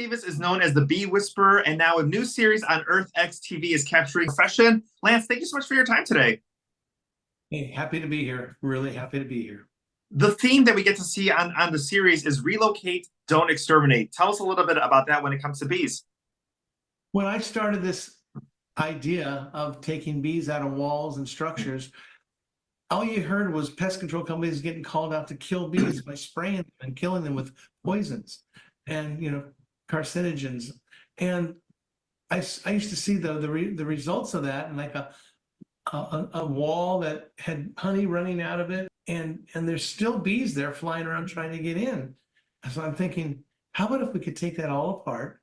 Davis is known as the Bee Whisperer, and now a new series on EarthXTV is capturing profession. Lance, thank you so much for your time today. Hey, happy to be here. Really happy to be here. The theme that we get to see on the series is relocate, don't exterminate. Tell us a little bit about that when it comes to bees. When I started this idea of taking bees out of walls and structures, all you heard was pest control companies getting called out to kill bees by spraying them and killing them with poisons and carcinogens. And I used to see the results of that, and like a wall that had honey running out of it, and there's still bees there flying around trying to get in. So I'm thinking, how about if we could take that all apart,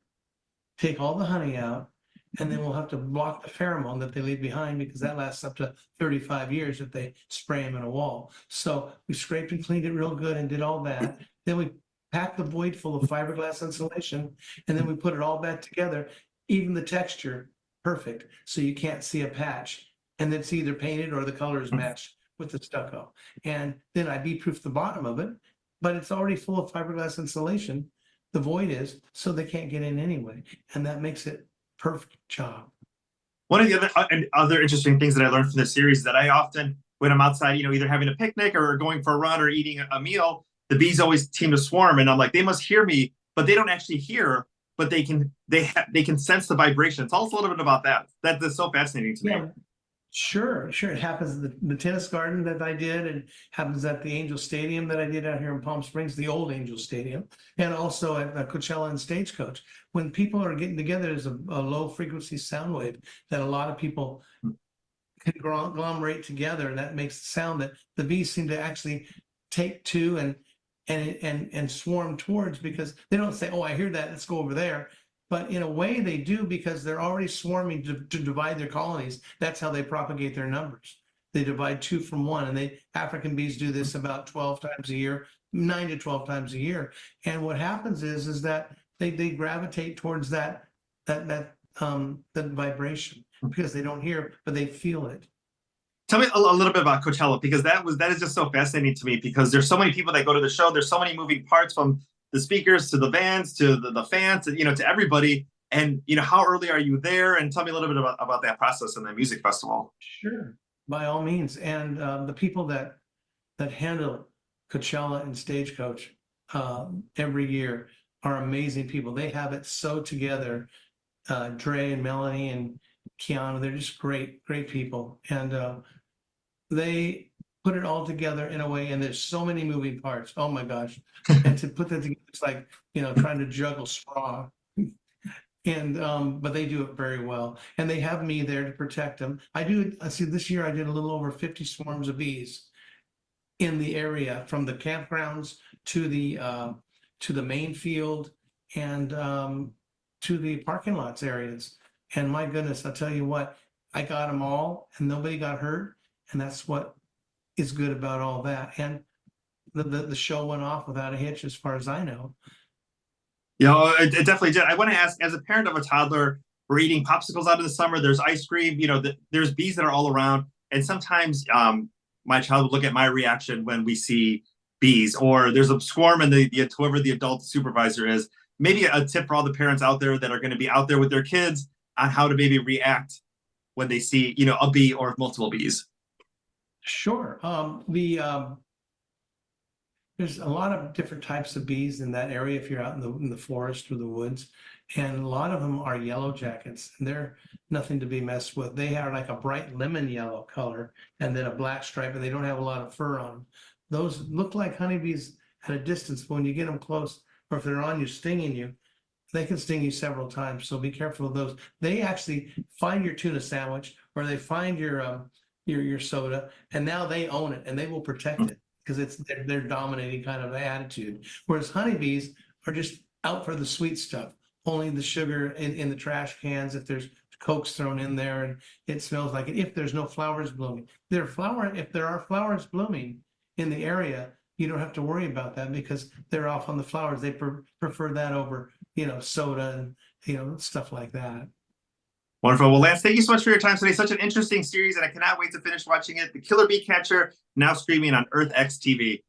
take all the honey out, and then we'll have to block the pheromone that they leave behind, because that lasts up to 35 years if they spray them in a wall. So we scraped and cleaned it real good and did all that. Then we packed the void full of fiberglass insulation, and then we put it all back together, even the texture perfect, so you can't see a patch. And it's either painted or the colors match with the stucco. And then I bee-proofed the bottom of it, but it's already full of fiberglass insulation. The void is, so they can't get in anyway. And that makes it perfect job. One of the other interesting things that I learned from this series is that I often, when I'm outside, either having a picnic or going for a run or eating a meal, the bees always seem to swarm, and I'm like, they must hear me, but they don't actually hear, but they can sense the vibration. Tell us a little bit about that. That's so fascinating to me. Sure. It happens at the tennis garden that I did, and happens at the Angel Stadium that I did out here in Palm Springs, the old Angel Stadium, and also at Coachella and Stagecoach. When people are getting together, there's a low frequency sound wave that a lot of people conglomerate together, and that makes the sound that the bees seem to actually take to and swarm towards, because they don't say, oh, I hear that, let's go over there. But in a way they do, because they're already swarming to divide their colonies. That's how they propagate their numbers. They divide two from one, and African bees do this about 12 times a year, 9 to 12 times a year. And what happens is that they gravitate towards that vibration, because they don't hear, but they feel it. Tell me a little bit about Coachella, because that is just so fascinating to me, because there's so many people that go to the show. There's so many moving parts, from the speakers to the bands to the fans, to everybody. And how early are you there? And tell me a little bit about that process in the music festival. Sure, by all means. And the people that handle Coachella and Stagecoach every year are amazing people. They have it so together. Dre and Melanie and Kiana, they're just great people. And they put it all together in a way, and there's so many moving parts. Oh my gosh. And to put that together, it's like, trying to juggle straw. And but they do it very well, and they have me there to protect them. I see this year I did a little over 50 swarms of bees in the area, from the campgrounds to the main field, and to the parking lots areas. And my goodness, I'll tell you what, I got them all, and nobody got hurt. And that's what is good about all that. And the show went off without a hitch, as far as I know. It definitely did. I want to ask, as a parent of a toddler, we're eating popsicles out in the summer, there's ice cream, there's bees that are all around. And sometimes my child would look at my reaction when we see bees, or there's a swarm, and whoever the adult supervisor is. Maybe a tip for all the parents out there that are going to be out there with their kids on how to maybe react when they see, a bee or multiple bees. Sure. There's a lot of different types of bees in that area if you're out in the forest or the woods, and a lot of them are yellow jackets, and they're nothing to be messed with. They are like a bright lemon yellow color and then a black stripe, and they don't have a lot of fur on them. Those look like honeybees at a distance, but when you get them close, or if they're on you stinging you, they can sting you several times. So be careful of those. They actually find your tuna sandwich, or they find your soda, and now they own it, and they will protect it, because it's their dominating kind of attitude. Whereas honeybees are just out for the sweet stuff, only the sugar in the trash cans, if there's Cokes thrown in there and it smells like it, if there's no flowers blooming. If there are flowers blooming in the area, you don't have to worry about that, because they're off on the flowers. They prefer that over, soda and, stuff like that. Wonderful. Well, Lance, thank you so much for your time today. Such an interesting series, and I cannot wait to finish watching it. The Killer Bee Catcher, now streaming on EarthXTV.